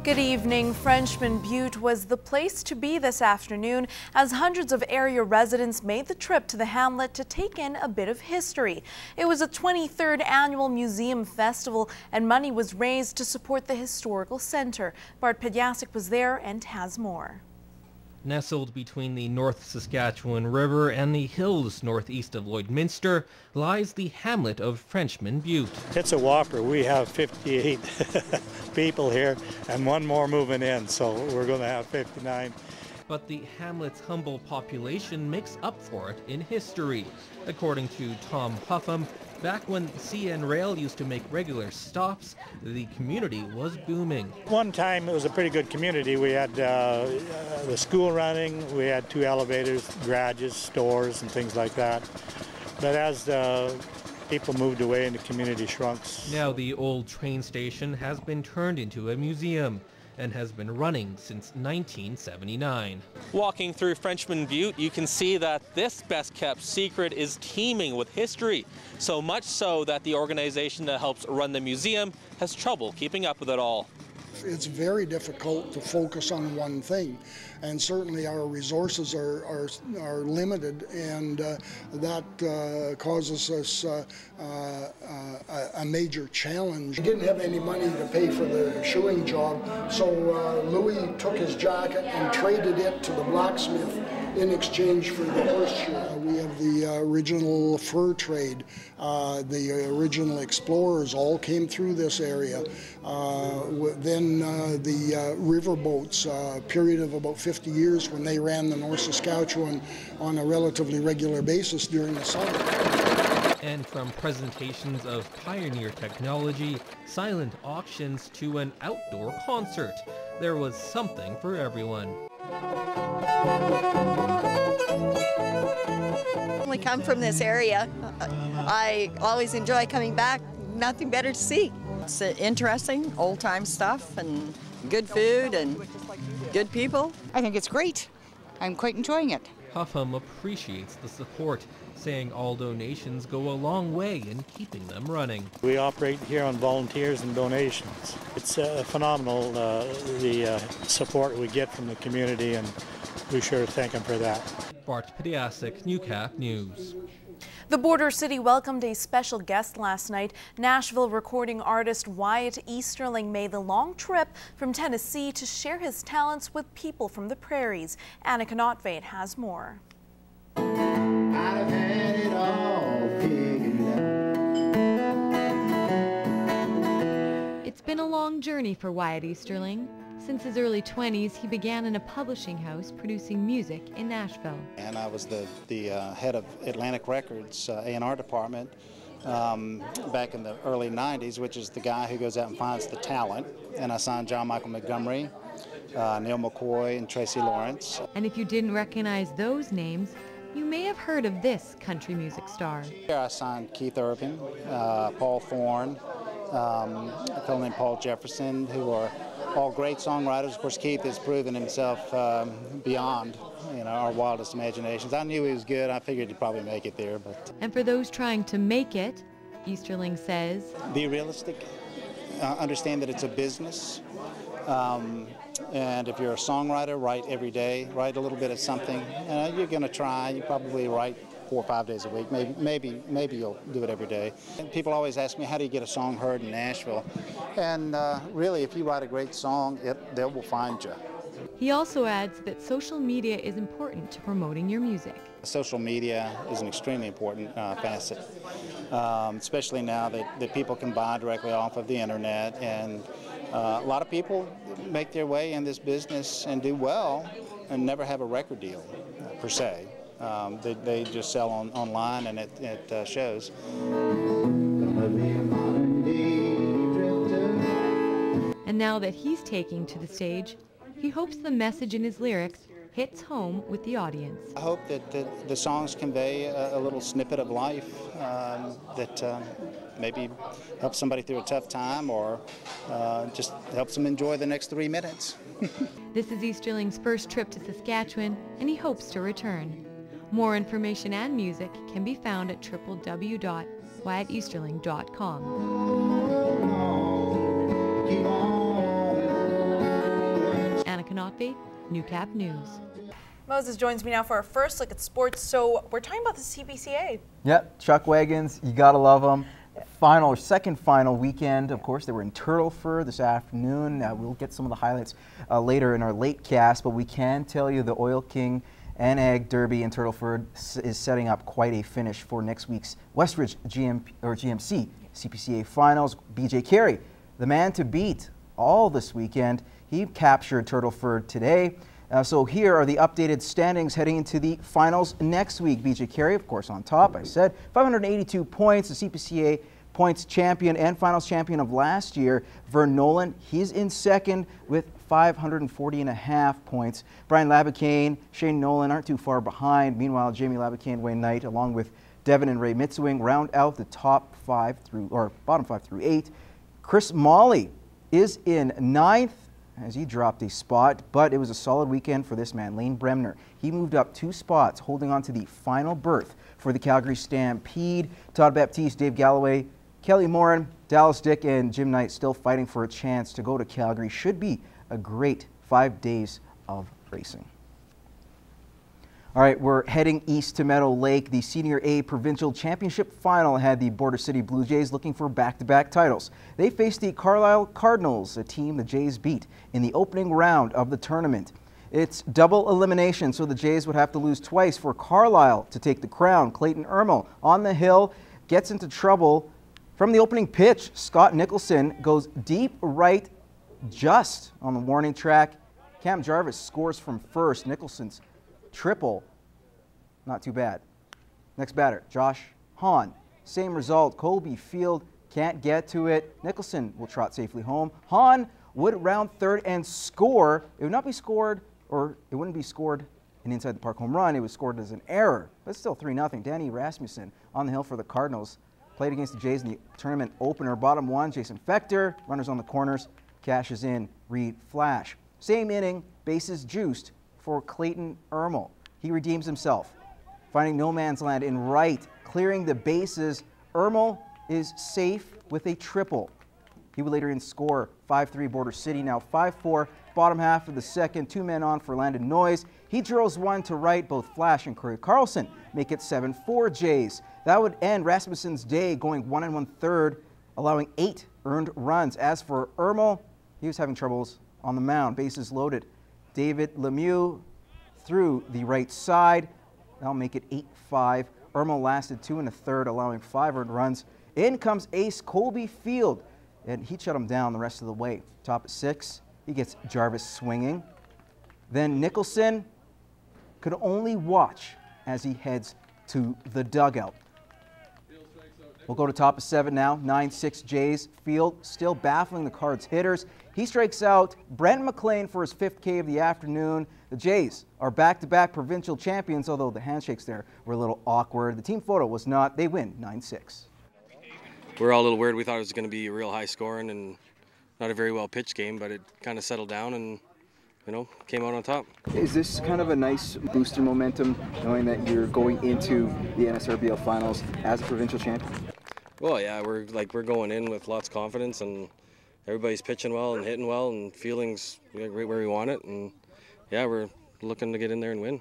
Good evening. Frenchman Butte was the place to be this afternoon as hundreds of area residents made the trip to the hamlet to take in a bit of history. It was a 23rd annual museum festival and money was raised to support the historical center. Bart Pediasic was there and has more. Nestled between the North Saskatchewan River and the hills northeast of Lloydminster lies the hamlet of Frenchman Butte. It's a whopper. We have 58 people here and one more moving in, so we're going to have 59. But the hamlet's humble population makes up for it in history. According to Tom Puffam, back when CN Rail used to make regular stops, the community was booming. One time it was a pretty good community. We had the school running, we had 2 elevators, garages, stores and things like that. But as people moved away and the community shrunk. Now the old train station has been turned into a museum and has been running since 1979. Walking through Frenchman Butte, you can see that this best-kept secret is teeming with history, so much so that the organization that helps run the museum has trouble keeping up with it all. It's very difficult to focus on one thing, and certainly our resources are limited, and that causes us a major challenge. We didn't have any money to pay for the shoeing job, so Louis took his jacket and traded it to the blacksmith in exchange for the horseshoe. We have the original fur trade. The original explorers all came through this area. Then the river boats, a period of about 50 years when they ran the North Saskatchewan on a relatively regular basis during the summer. And from presentations of pioneer technology, silent auctions to an outdoor concert, there was something for everyone. We come from this area. I always enjoy coming back. Nothing better to see. It's interesting, old-time stuff and good food and good people. I think it's great. I'm quite enjoying it. Puffam appreciates the support, saying all donations go a long way in keeping them running. We operate here on volunteers and donations. It's phenomenal, the support we get from the community, and we sure thank them for that. Bart Pediasic, Newcap News. The Border City welcomed a special guest last night. Nashville recording artist Wyatt Easterling made the long trip from Tennessee to share his talents with people from the prairies. Annika Notveit has more. I've had it all figured out. It's been a long journey for Wyatt Easterling. Since his early 20s, he began in a publishing house producing music in Nashville. And I was the head of Atlantic Records A&R department back in the early 90s, which is the guy who goes out and finds the talent. And I signed John Michael Montgomery, Neil McCoy, and Tracy Lawrence. And if you didn't recognize those names, you may have heard of this country music star. Here I signed Keith Urban, Paul Thorne, a fellow named Paul Jefferson, who are all great songwriters. Of course, Keith has proven himself beyond our wildest imaginations. I knew he was good. I figured he'd probably make it there. And for those trying to make it, Easterling says, be realistic. Understand that it's a business. And if you're a songwriter, write every day. Write a little bit of something. You're going to try. You probably write 4 or 5 days a week. Maybe you'll do it every day. And people always ask me, how do you get a song heard in Nashville? And really, if you write a great song, they will find you. He also adds that social media is important to promoting your music. Social media is an extremely important facet, especially now that people can buy directly off of the internet. And a lot of people make their way in this business and do well and never have a record deal, per se. They just sell online, and it shows. And now that he's taking to the stage, he hopes the message in his lyrics hits home with the audience. I hope that the songs convey a little snippet of life that maybe helps somebody through a tough time, or just helps them enjoy the next 3 minutes. This is Easterling's first trip to Saskatchewan, and he hopes to return. More information and music can be found at www.wyateasterling.com. Menotti, Newcap News. Moses joins me now for our first look at sports. So we're talking about the CPCA. Yep, Chuck Wagons, you gotta love them. Second final weekend, of course, they were in Turtleford this afternoon. We'll get some of the highlights later in our late cast, but we can tell you the Oil King and Ag Derby in Turtleford is setting up quite a finish for next week's Westridge GMC CPCA Finals. BJ Carey, the man to beat all this weekend. He captured Turtleford today. So here are the updated standings heading into the finals next week. BJ Carey, of course, on top. I said 582 points, the CPCA points champion and finals champion of last year. Vern Nolan, he's in second with 540.5 points. Brian Labicane, Shane Nolan aren't too far behind. Meanwhile, Jamie Labicane, Wayne Knight, along with Devin and Ray Mitswing, round out the bottom 5 through 8. Chris Molly is in 9th as he dropped a spot, but it was a solid weekend for this man, Lane Bremner. He moved up 2 spots, holding on to the final berth for the Calgary Stampede. Todd Baptiste, Dave Galloway, Kelly Morin, Dallas Dick, and Jim Knight still fighting for a chance to go to Calgary. Should be a great 5 days of racing. All right, we're heading east to Meadow Lake. The Senior A Provincial Championship Final had the Border City Blue Jays looking for back-to-back titles. They faced the Carlisle Cardinals, a team the Jays beat in the opening round of the tournament. It's double elimination, so the Jays would have to lose twice for Carlisle to take the crown. Clayton Ermel on the hill gets into trouble. From the opening pitch, Scott Nicholson goes deep right just on the warning track. Cam Jarvis scores from first. Nicholson's triple, not too bad. Next batter, Josh Hahn. Same result, Colby Field can't get to it. Nicholson will trot safely home. Hahn would round third and score. It would not be scored, or it wouldn't be scored an inside the park home run. It was scored as an error, but still 3-0. Danny Rasmussen on the hill for the Cardinals. Played against the Jays in the tournament opener. Bottom 1, Jason Fechter, runners on the corners, cashes in, Reed Flash. Same inning, bases juiced for Clayton Ermel. He redeems himself, finding no man's land in right, clearing the bases. Ermel is safe with a triple. He would later in score 5-3 Border City, now 5-4. Bottom half of the second, 2 men on for Landon Noyes. He drills one to right. Both Flash and Corey Carlson make it 7-4 Jays. That would end Rasmussen's day, going 1 1/3, allowing 8 earned runs. As for Ermel, he was having troubles on the mound. Bases loaded. David Lemieux through the right side. That'll make it 8-5. Ermel lasted 2 1/3, allowing 5 earned runs. In comes ace Colby Field, and he shut him down the rest of the way. Top at 6, he gets Jarvis swinging. Then Nicholson could only watch as he heads to the dugout. We'll go to top of 7 now, 9-6 Jays. Field still baffling the Cards hitters. He strikes out Brent McLean for his 5th K of the afternoon. The Jays are back-to-back provincial champions, although the handshakes there were a little awkward. The team photo was not. They win 9-6. We're all a little weird. We thought it was going to be real high scoring and not a very well pitched game, but it kind of settled down and, you know, came out on top. Is this kind of a nice boost in momentum, knowing that you're going into the NSRBL finals as a provincial champion? Well, yeah, we're going in with lots of confidence, and everybody's pitching well and hitting well, and feeling's right where we want it, and yeah, we're looking to get in there and win.